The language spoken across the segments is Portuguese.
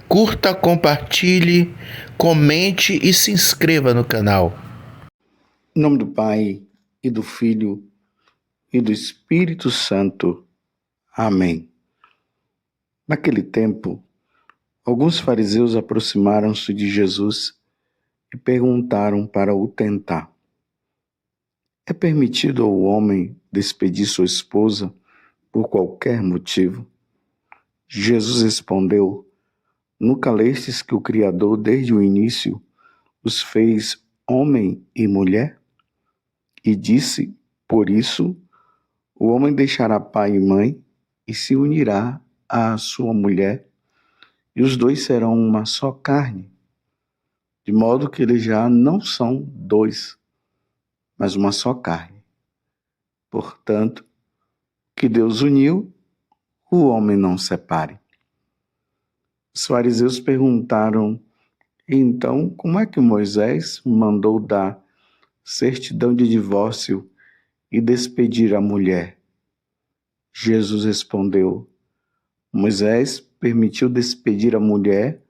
Curta, compartilhe, comente e se inscreva no canal. Em nome do Pai, e do Filho, e do Espírito Santo. Amém. Naquele tempo, alguns fariseus aproximaram-se de Jesus e perguntaram para o tentar: é permitido ao homem despedir sua esposa por qualquer motivo? Jesus respondeu: nunca lestes que o Criador, desde o início, os fez homem e mulher? E disse: por isso, o homem deixará pai e mãe e se unirá à sua mulher, e os dois serão uma só carne, de modo que eles já não são dois, mas uma só carne. Portanto, que Deus uniu, o homem não separe. Os fariseus perguntaram: então, como é que Moisés mandou dar certidão de divórcio e despedir a mulher? Jesus respondeu: Moisés permitiu despedir a mulher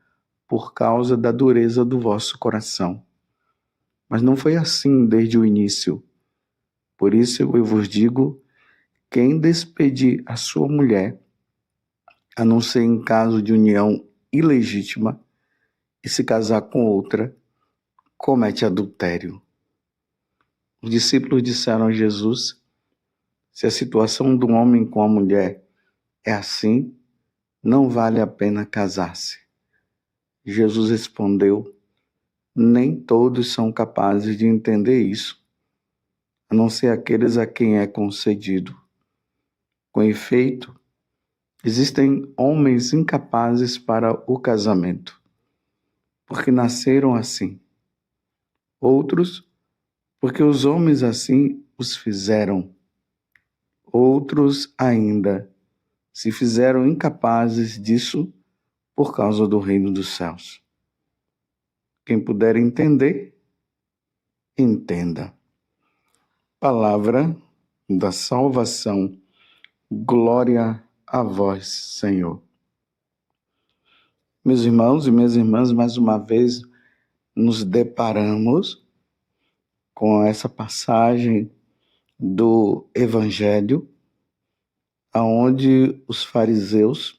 por causa da dureza do vosso coração. Mas não foi assim desde o início. Por isso eu vos digo: quem despedir a sua mulher, a não ser em caso de união ilegítima, e se casar com outra, comete adultério. Os discípulos disseram a Jesus: se a situação do homem com a mulher é assim, não vale a pena casar-se. Jesus respondeu: nem todos são capazes de entender isso, a não ser aqueles a quem é concedido. Com efeito, existem homens incapazes para o casamento, porque nasceram assim. Outros, porque os homens assim os fizeram. Outros ainda se fizeram incapazes disso por causa do reino dos céus. Quem puder entender, entenda. Palavra da salvação. Glória a vós, Senhor. Meus irmãos e minhas irmãs, mais uma vez nos deparamos com essa passagem do Evangelho, onde os fariseus,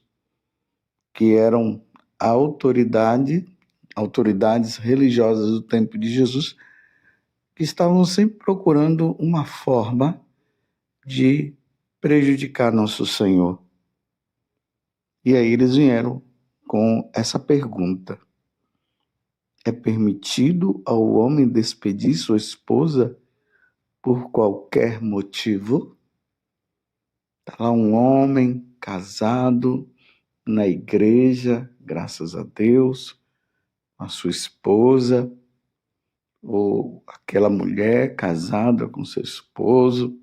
que eram autoridades religiosas do tempo de Jesus, que estavam sempre procurando uma forma de prejudicar nosso Senhor. E aí eles vieram com essa pergunta: é permitido ao homem despedir sua esposa por qualquer motivo? Está lá um homem casado na igreja, graças a Deus, a sua esposa, ou aquela mulher casada com seu esposo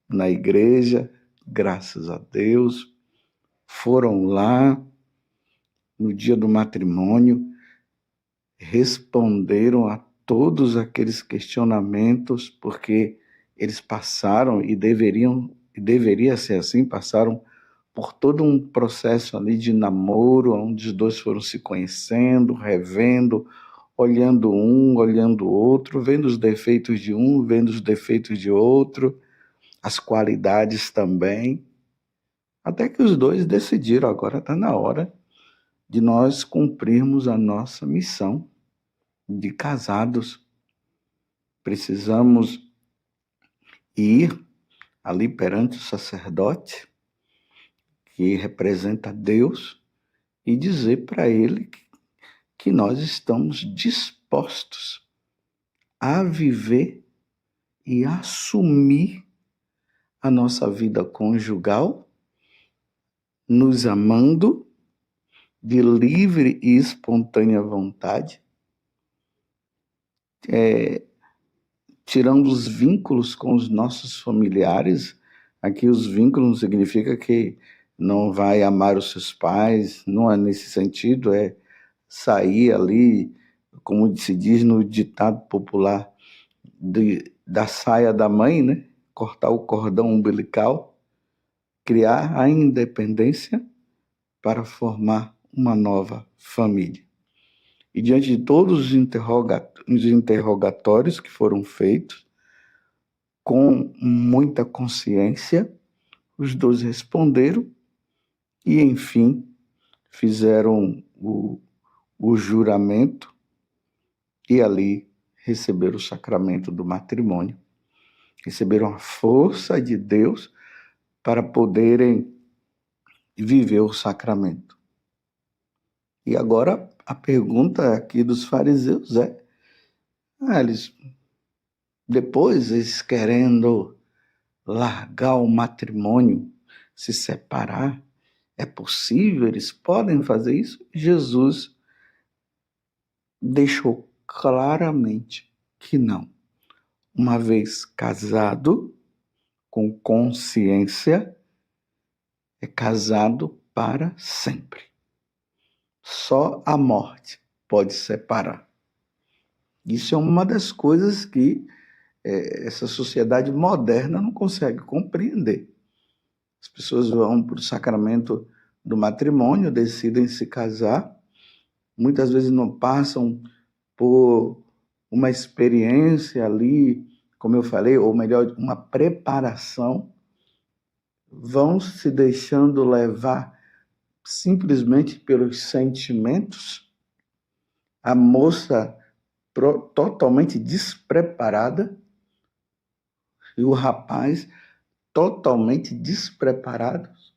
na igreja, graças a Deus, foram lá no dia do matrimônio, responderam a todos aqueles questionamentos, porque eles passaram e deveria ser assim, passaram por todo um processo ali de namoro, onde os dois foram se conhecendo, revendo, olhando um, olhando o outro, vendo os defeitos de um, vendo os defeitos de outro, as qualidades também, até que os dois decidiram: agora está na hora de nós cumprirmos a nossa missão de casados. Precisamos ir ali perante o sacerdote, que representa Deus, e dizer para ele que nós estamos dispostos a viver e assumir a nossa vida conjugal, nos amando de livre e espontânea vontade, tirando os vínculos com os nossos familiares. Aqui os vínculos não significa que não vai amar os seus pais, não é nesse sentido, é sair ali, como se diz no ditado popular, da saia da mãe, né? Cortar o cordão umbilical, criar a independência para formar uma nova família. E diante de todos os interrogatórios que foram feitos, com muita consciência, os dois responderam e, enfim, fizeram o juramento e ali receberam o sacramento do matrimônio. Receberam a força de Deus para poderem viver o sacramento. E agora a pergunta aqui dos fariseus é, eles querendo largar o matrimônio, se separar, é possível? Eles podem fazer isso? Jesus deixou claramente que não. Uma vez casado, com consciência, é casado para sempre. Só a morte pode separar. Isso é uma das coisas que essa sociedade moderna não consegue compreender. As pessoas vão para o sacramento do matrimônio, decidem se casar, muitas vezes não passam por uma experiência ali, como eu falei, ou melhor, uma preparação, vão se deixando levar simplesmente pelos sentimentos. A moça totalmente despreparada e o rapaz totalmente despreparados.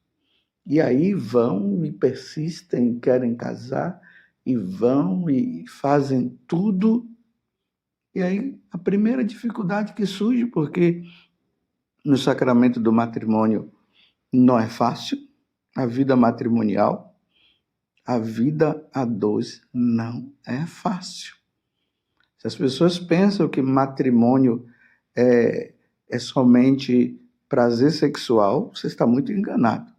E aí vão e persistem, querem casar, e vão e fazem tudo. E aí a primeira dificuldade que surge, porque no sacramento do matrimônio não é fácil, a vida matrimonial, a vida a dois não é fácil. Se as pessoas pensam que matrimônio é somente prazer sexual, você está muito enganado.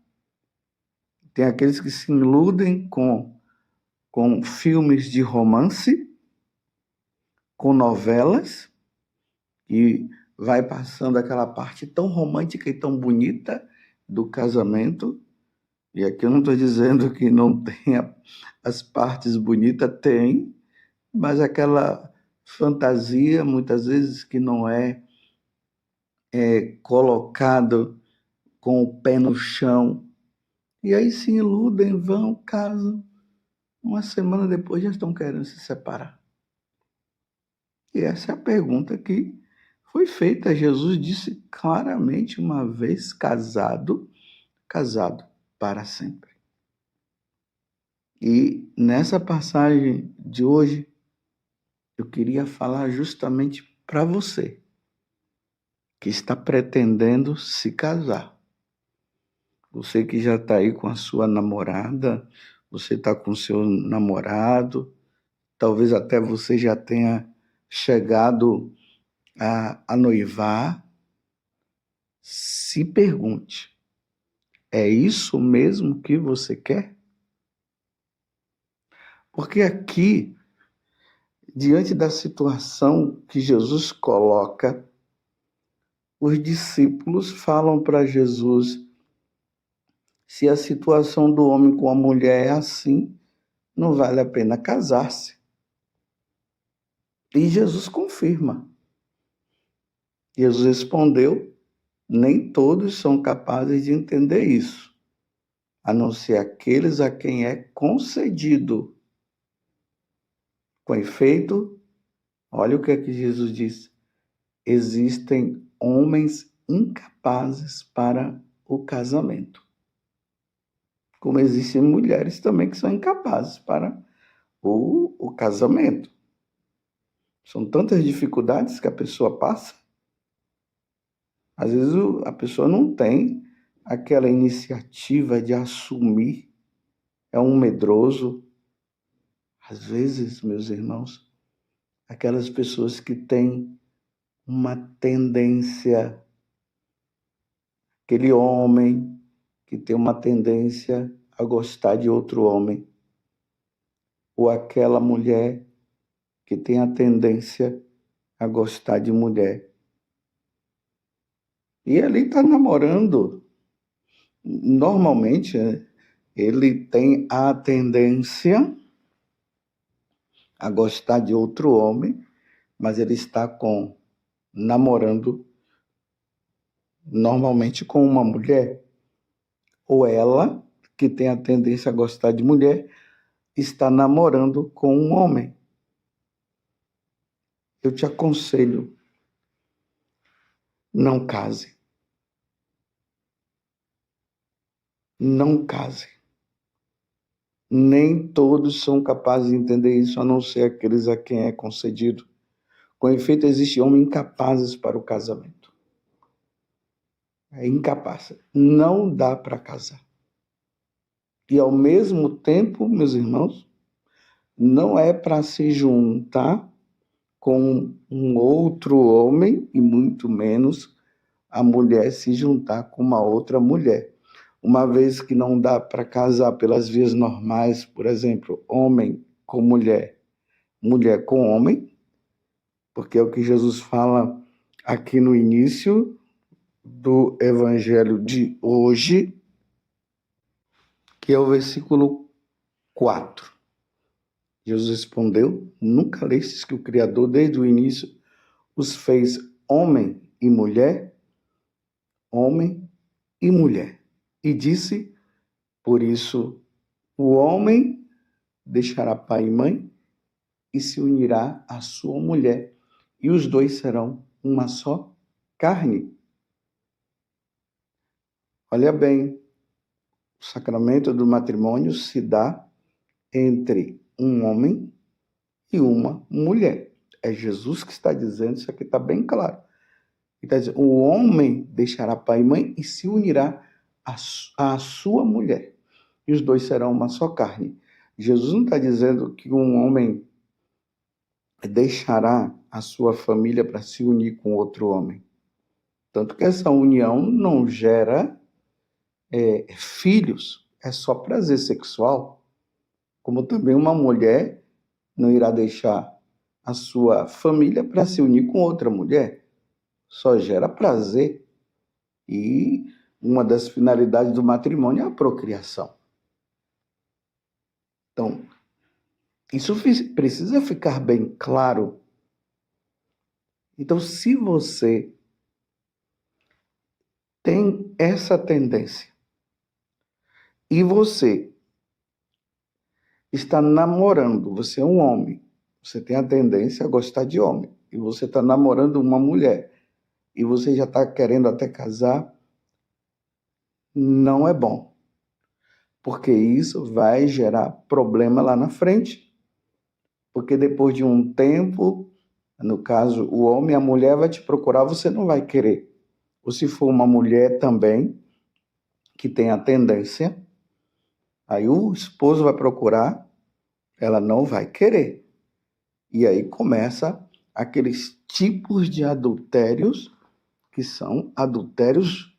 Tem aqueles que se iludem com filmes de romance, com novelas, e vai passando aquela parte tão romântica e tão bonita do casamento. E aqui eu não estou dizendo que não tenha as partes bonitas, tem, mas aquela fantasia, muitas vezes, que não é colocado com o pé no chão. E aí se iludem, vão, casam. Uma semana depois já estão querendo se separar. E essa é a pergunta que foi feita. Jesus disse claramente, uma vez casado, casado para sempre. E nessa passagem de hoje, eu queria falar justamente para você que está pretendendo se casar. Você que já está aí com a sua namorada, você está com o seu namorado, talvez até você já tenha chegado a noivar. Se pergunte, é isso mesmo que você quer? Porque aqui, diante da situação que Jesus coloca, os discípulos falam para Jesus, se a situação do homem com a mulher é assim, não vale a pena casar-se. E Jesus confirma. Jesus respondeu, nem todos são capazes de entender isso, a não ser aqueles a quem é concedido. Com efeito, olha o que é que Jesus diz. Existem homens incapazes para o casamento. Como existem mulheres também que são incapazes para o casamento. São tantas dificuldades que a pessoa passa. Às vezes a pessoa não tem aquela iniciativa de assumir, é um medroso. Às vezes, meus irmãos, aquelas pessoas que têm uma tendência, aquele homem que tem uma tendência a gostar de outro homem, ou aquela mulher que tem a tendência a gostar de mulher. E ali está namorando. Normalmente, ele tem a tendência a gostar de outro homem, mas ele está namorando normalmente com uma mulher. Ou ela, que tem a tendência a gostar de mulher, está namorando com um homem. Eu te aconselho, não case. Não case. Nem todos são capazes de entender isso, a não ser aqueles a quem é concedido. Com efeito, existem homens incapazes para o casamento. É incapaz. Não dá para casar. E, ao mesmo tempo, meus irmãos, não é para se juntar com um outro homem, e muito menos a mulher se juntar com uma outra mulher. Uma vez que não dá para casar pelas vias normais, por exemplo, homem com mulher, mulher com homem, porque é o que Jesus fala aqui no início do evangelho de hoje, que é o versículo 4. Jesus respondeu: nunca lestes que o Criador, desde o início, os fez homem e mulher? Homem e mulher. E disse: por isso, o homem deixará pai e mãe e se unirá à sua mulher, e os dois serão uma só carne. Olha bem, o sacramento do matrimônio se dá entre um homem e uma mulher. É Jesus que está dizendo, isso aqui está bem claro. Ele está dizendo: o homem deixará pai e mãe e se unirá à sua mulher, e os dois serão uma só carne. Jesus não está dizendo que um homem deixará a sua família para se unir com outro homem. Tanto que essa união não gera filhos, é só prazer sexual. Como também uma mulher não irá deixar a sua família para se unir com outra mulher. Só gera prazer. E uma das finalidades do matrimônio é a procriação. Então, isso precisa ficar bem claro. Então, se você tem essa tendência e você está namorando, você é um homem, você tem a tendência a gostar de homem, e você está namorando uma mulher, e você já está querendo até casar, não é bom. Porque isso vai gerar problema lá na frente. Porque depois de um tempo, no caso, o homem e a mulher vai te procurar, você não vai querer. Ou se for uma mulher também, que tem a tendência, aí o esposo vai procurar, ela não vai querer. E aí começa aqueles tipos de adultérios, que são adultérios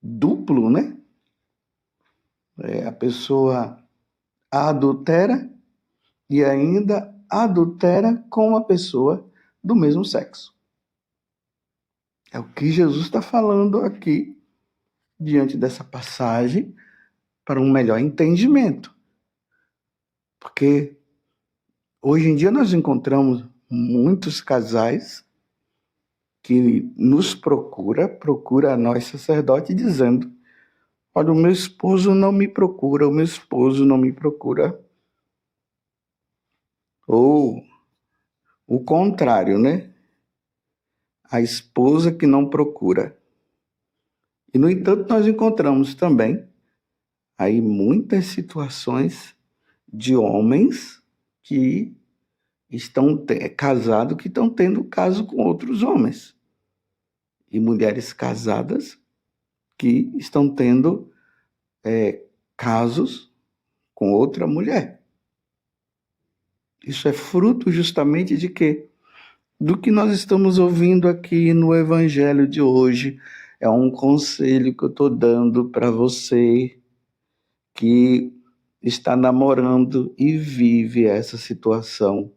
duplo, né? A pessoa adultera e ainda adultera com uma pessoa do mesmo sexo. É o que Jesus está falando aqui, diante dessa passagem, para um melhor entendimento. Porque hoje em dia nós encontramos muitos casais que nos procura a nós sacerdote, dizendo: olha, o meu esposo não me procura, o meu esposo não me procura. Ou o contrário, né? A esposa que não procura. E, no entanto, nós encontramos também aí muitas situações de homens que estão casados, que estão tendo caso com outros homens. E mulheres casadas que estão tendo casos com outra mulher. Isso é fruto justamente de quê? Do que nós estamos ouvindo aqui no Evangelho de hoje. É um conselho que eu estou dando para você que está namorando e vive essa situação.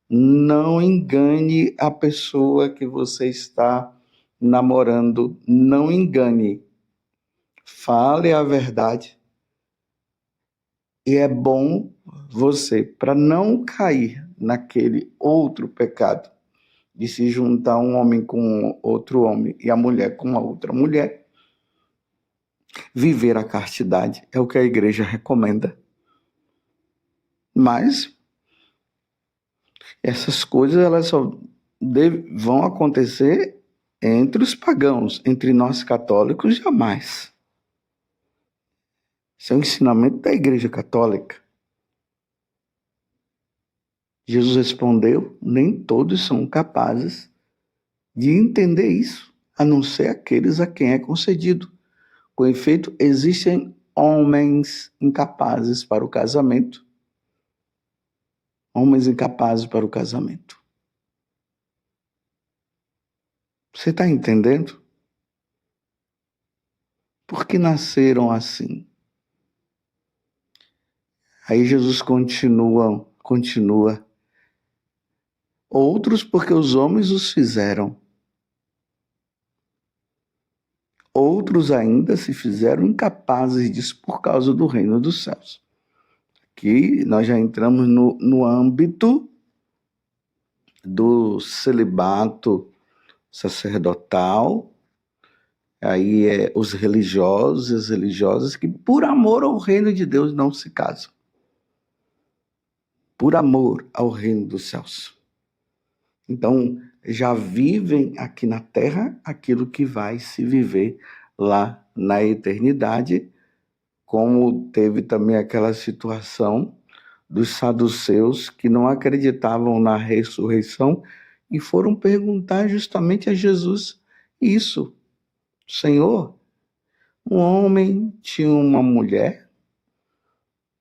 Não engane a pessoa que você está namorando. Não engane. Fale a verdade. E é bom você, para não cair naquele outro pecado, de se juntar um homem com outro homem e a mulher com a outra mulher, viver a castidade é o que a igreja recomenda. Mas essas coisas elas só vão acontecer entre os pagãos, entre nós católicos jamais. Isso é o ensinamento da Igreja Católica. Jesus respondeu: nem todos são capazes de entender isso, a não ser aqueles a quem é concedido. Com efeito, existem homens incapazes para o casamento. Homens incapazes para o casamento. Você está entendendo? Por que nasceram assim? Aí Jesus continua. Outros porque os homens os fizeram. Outros ainda se fizeram incapazes disso por causa do reino dos céus. Aqui nós já entramos no âmbito do celibato sacerdotal. Aí os religiosos e as religiosas que por amor ao reino de Deus não se casam. Por amor ao reino dos céus. Então, já vivem aqui na terra aquilo que vai se viver lá na eternidade, como teve também aquela situação dos saduceus que não acreditavam na ressurreição e foram perguntar justamente a Jesus isso. Senhor, um homem tinha uma mulher,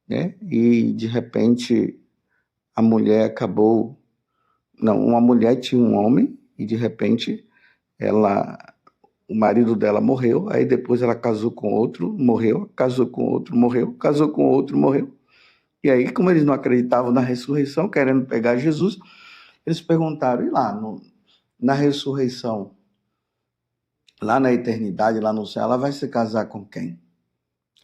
né? E de repente a mulher acabou... Não, uma mulher tinha um homem e de repente o marido dela morreu, aí depois ela casou com outro, morreu, casou com outro, morreu, casou com outro, morreu. E aí, como eles não acreditavam na ressurreição, querendo pegar Jesus, eles perguntaram, e lá na ressurreição, lá na eternidade, lá no céu, ela vai se casar com quem?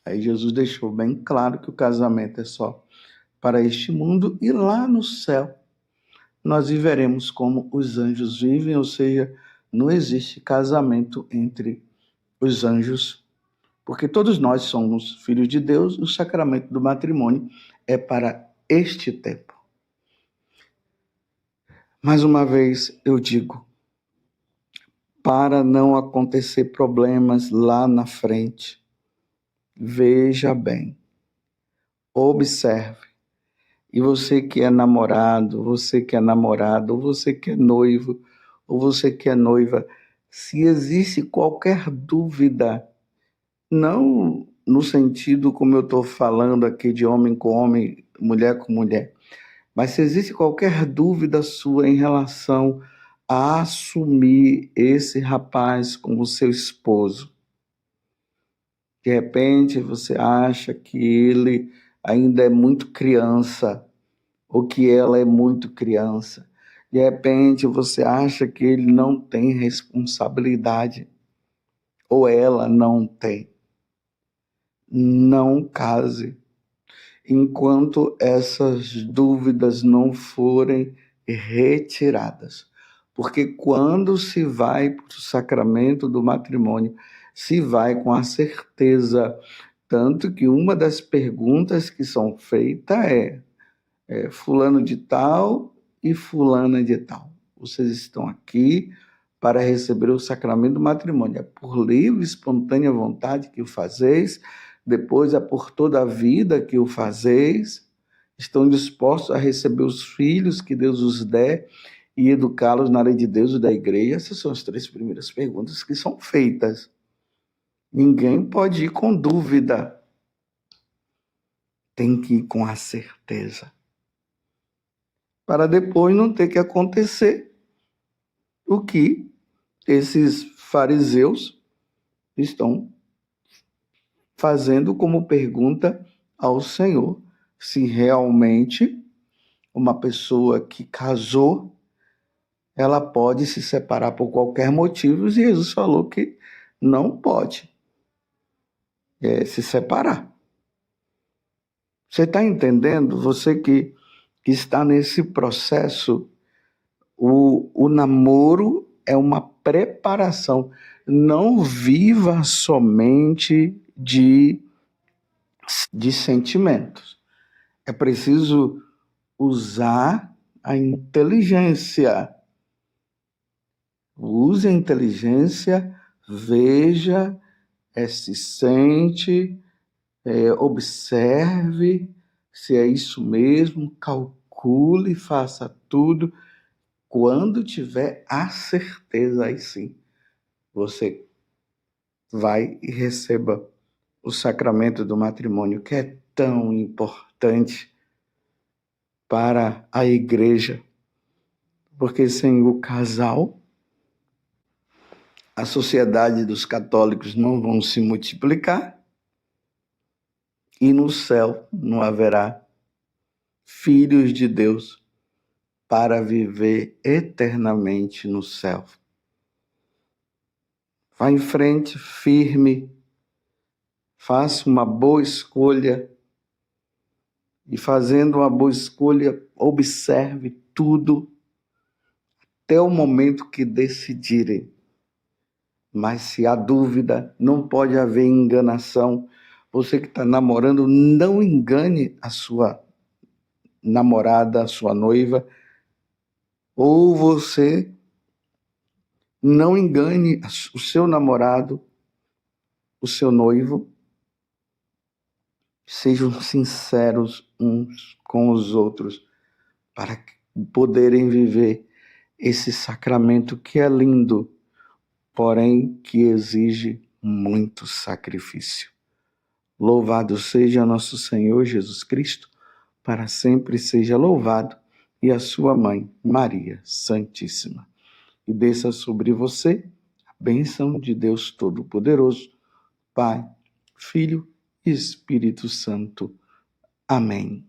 Aí Jesus deixou bem claro que o casamento é só para este mundo e lá no céu nós viveremos como os anjos vivem, ou seja, não existe casamento entre os anjos, porque todos nós somos filhos de Deus, o sacramento do matrimônio é para este tempo. Mais uma vez eu digo, para não acontecer problemas lá na frente, veja bem, observe. E você que é namorado, você que é namorada, ou você que é noivo, ou você que é noiva, se existe qualquer dúvida, não no sentido como eu estou falando aqui de homem com homem, mulher com mulher, mas se existe qualquer dúvida sua em relação a assumir esse rapaz como seu esposo, de repente você acha que ele ainda é muito criança, ou que ela é muito criança. De repente você acha que ele não tem responsabilidade, ou ela não tem. Não case enquanto essas dúvidas não forem retiradas. Porque quando se vai para o sacramento do matrimônio, se vai com a certeza, tanto que uma das perguntas que são feitas é fulano de tal e fulana de tal. Vocês estão aqui para receber o sacramento do matrimônio. É por livre e espontânea vontade que o fazeis, depois é por toda a vida que o fazeis. Estão dispostos a receber os filhos que Deus os der e educá-los na lei de Deus e da igreja? Essas são as 3 primeiras perguntas que são feitas. Ninguém pode ir com dúvida. Tem que ir com a certeza. Para depois não ter que acontecer o que esses fariseus estão fazendo como pergunta ao Senhor, se realmente uma pessoa que casou, ela pode se separar por qualquer motivo, e Jesus falou que não pode se separar. Você está entendendo? Você que está nesse processo, o namoro é uma preparação. Não viva somente de sentimentos. É preciso usar a inteligência. Use a inteligência, veja, se sente, observe se é isso mesmo, calcule, faça tudo. Quando tiver a certeza, aí sim, você vai e receba o sacramento do matrimônio, que é tão importante para a igreja, porque sem o casal, a sociedade dos católicos não vão se multiplicar e no céu não haverá filhos de Deus para viver eternamente no céu. Vá em frente, firme, faça uma boa escolha e fazendo uma boa escolha, observe tudo até o momento que decidirem. Mas se há dúvida, não pode haver enganação. Você que está namorando, não engane a sua namorada, a sua noiva, ou você não engane o seu namorado, o seu noivo. Sejam sinceros uns com os outros para poderem viver esse sacramento que é lindo, porém que exige muito sacrifício. Louvado seja nosso Senhor Jesus Cristo, para sempre seja louvado, e a sua mãe, Maria Santíssima. E desça sobre você a bênção de Deus Todo-Poderoso, Pai, Filho e Espírito Santo. Amém.